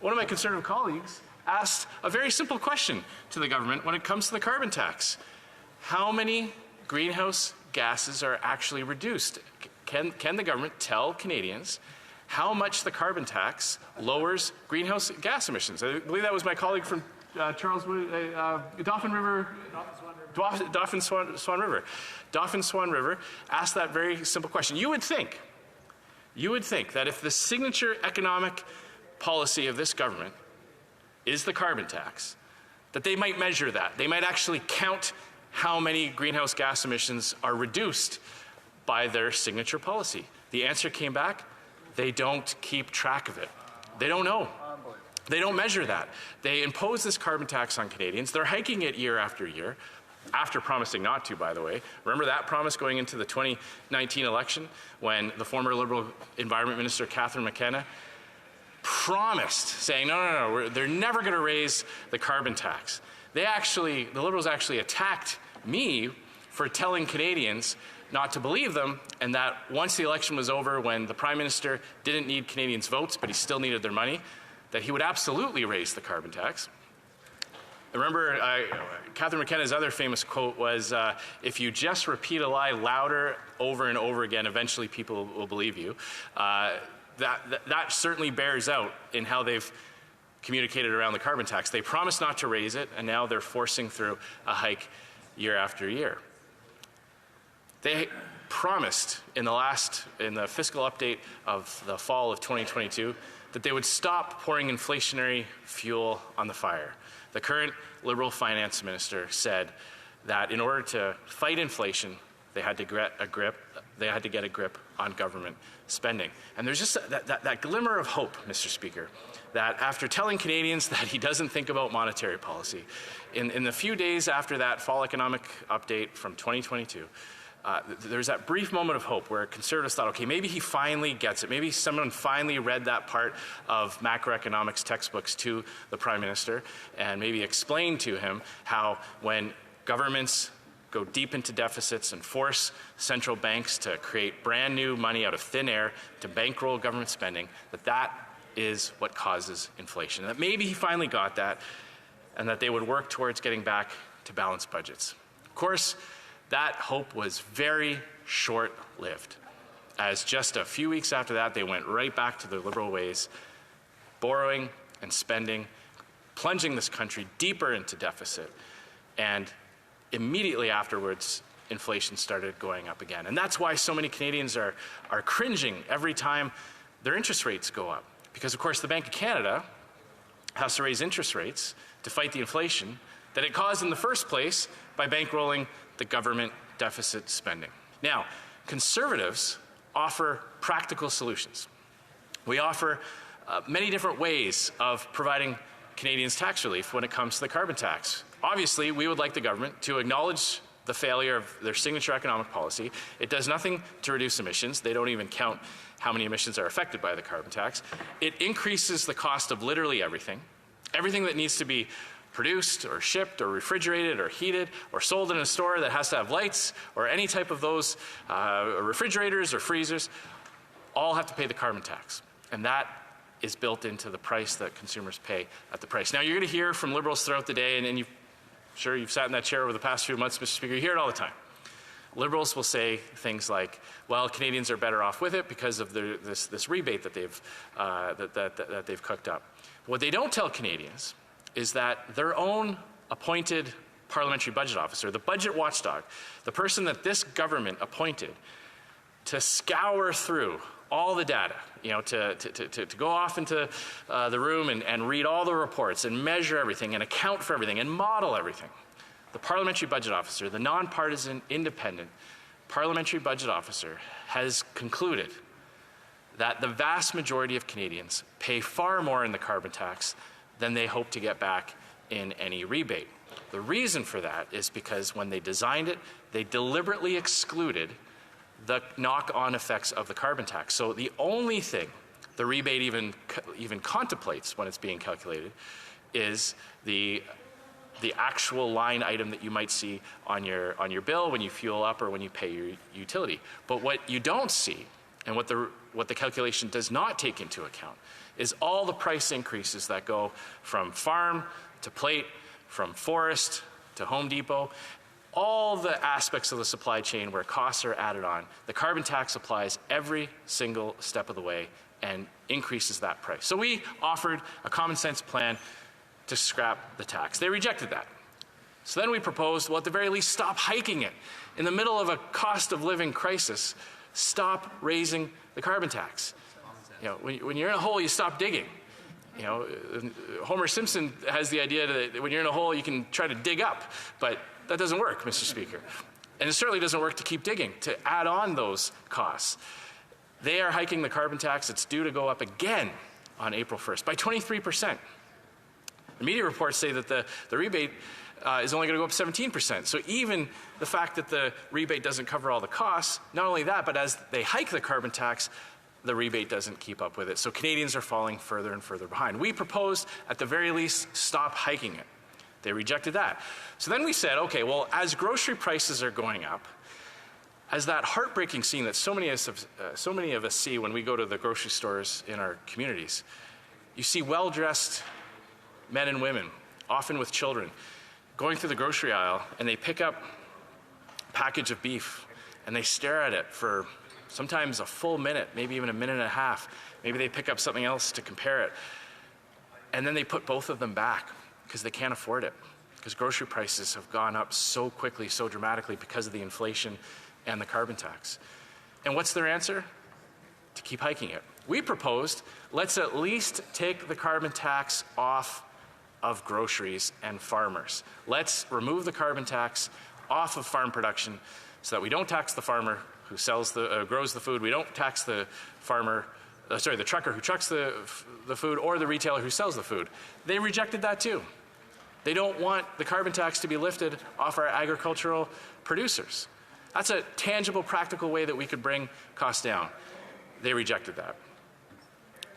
one of my Conservative colleagues asked a very simple question to the government when it comes to the carbon tax. How many greenhouse gases are actually reduced? Can the government tell Canadians how much the carbon tax lowers greenhouse gas emissions? I believe that was my colleague from Dauphin Swan River asked that very simple question. You would think that if the signature economic policy of this government is the carbon tax, that they might measure that. They might actually count how many greenhouse gas emissions are reduced by their signature policy. The answer came back, they don't keep track of it. They don't know. They don't measure that. They impose this carbon tax on Canadians. They're hiking it year after year, after promising not to, by the way. Remember that promise going into the 2019 election when the former Liberal Environment Minister, Catherine McKenna, promised, saying, no, they're never going to raise the carbon tax. The Liberals actually attacked me for telling Canadians not to believe them, and that once the election was over, when the Prime Minister didn't need Canadians' votes, but he still needed their money, that he would absolutely raise the carbon tax. Remember, Catherine McKenna's other famous quote was, if you just repeat a lie louder over and over again, eventually people will believe you. That certainly bears out in how they've communicated around the carbon tax. They promised not to raise it, and now they're forcing through a hike year after year. They promised in the fiscal update of the fall of 2022 that they would stop pouring inflationary fuel on the fire. The current Liberal finance minister said that in order to fight inflation, they had to get a grip on government spending. And there's just that glimmer of hope, Mr. Speaker, that after telling Canadians that he doesn't think about monetary policy, in the few days after that fall economic update from 2022, there's that brief moment of hope where Conservatives thought, okay, maybe he finally gets it. Maybe someone finally read that part of macroeconomics textbooks to the Prime Minister and maybe explained to him how when governments go deep into deficits and force central banks to create brand new money out of thin air to bankroll government spending, that is what causes inflation. And that maybe he finally got that, and that they would work towards getting back to balanced budgets. Of course, that hope was very short-lived, as just a few weeks after that, they went right back to their Liberal ways, borrowing and spending, plunging this country deeper into deficit, and immediately afterwards, inflation started going up again. And that's why so many Canadians are cringing every time their interest rates go up. Because, of course, the Bank of Canada has to raise interest rates to fight the inflation that it caused in the first place by bankrolling the government deficit spending. Now, Conservatives offer practical solutions. We offer many different ways of providing Canadians tax relief when it comes to the carbon tax. Obviously, we would like the government to acknowledge the failure of their signature economic policy. It does nothing to reduce emissions. They don't even count how many emissions are affected by the carbon tax. It increases the cost of literally everything. Everything that needs to be produced or shipped or refrigerated or heated or sold in a store that has to have lights or any type of those refrigerators or freezers, all have to pay the carbon tax. And that is built into the price that consumers pay at the price. Now, you're going to hear from Liberals throughout the day, and you've sat in that chair over the past few months, Mr. Speaker, you hear it all the time. Liberals will say things like, well, Canadians are better off with it because of this rebate that they've cooked up. What they don't tell Canadians is that their own appointed parliamentary budget officer, the budget watchdog, the person that this government appointed to scour through all the data, to go off into the room and read all the reports and measure everything and account for everything and model everything. The parliamentary budget officer, the nonpartisan, independent parliamentary budget officer, has concluded that the vast majority of Canadians pay far more in the carbon tax than they hope to get back in any rebate. The reason for that is because when they designed it, they deliberately excluded the knock-on effects of the carbon tax. So the only thing the rebate even contemplates when it's being calculated is the actual line item that you might see on your bill when you fuel up or when you pay your utility. But what you don't see And what the calculation does not take into account is all the price increases that go from farm to plate, from forest to Home Depot, all the aspects of the supply chain where costs are added on. The carbon tax applies every single step of the way and increases that price. So we offered a common sense plan to scrap the tax. They rejected that. So then we proposed, well, at the very least, stop hiking it. In the middle of a cost of living crisis, stop raising the carbon tax. You know, when you're in a hole, you stop digging. You know, Homer Simpson has the idea that when you're in a hole, you can try to dig up, but that doesn't work, Mr. Speaker. And it certainly doesn't work to keep digging, to add on those costs. They are hiking the carbon tax. It's due to go up again on April 1st by 23%. The media reports say that the rebate is only going to go up 17%. So even the fact that the rebate doesn't cover all the costs, not only that, but as they hike the carbon tax, the rebate doesn't keep up with it. So Canadians are falling further and further behind. We proposed, at the very least, stop hiking it. They rejected that. So then we said, okay, well, as grocery prices are going up, as that heartbreaking scene that so many of us see when we go to the grocery stores in our communities, you see well-dressed men and women, often with children, going through the grocery aisle, and they pick up a package of beef, and they stare at it for sometimes a full minute, maybe even a minute and a half. Maybe they pick up something else to compare it. And then they put both of them back because they can't afford it, because grocery prices have gone up so quickly, so dramatically because of the inflation and the carbon tax. And what's their answer? To keep hiking it. We proposed, let's at least take the carbon tax off of groceries and farmers. Let's remove the carbon tax off of farm production so that we don't tax the farmer who grows the food. We don't tax the the trucker who trucks the food, or the retailer who sells the food. They rejected that too. They don't want the carbon tax to be lifted off our agricultural producers. That's a tangible, practical way that we could bring costs down. They rejected that.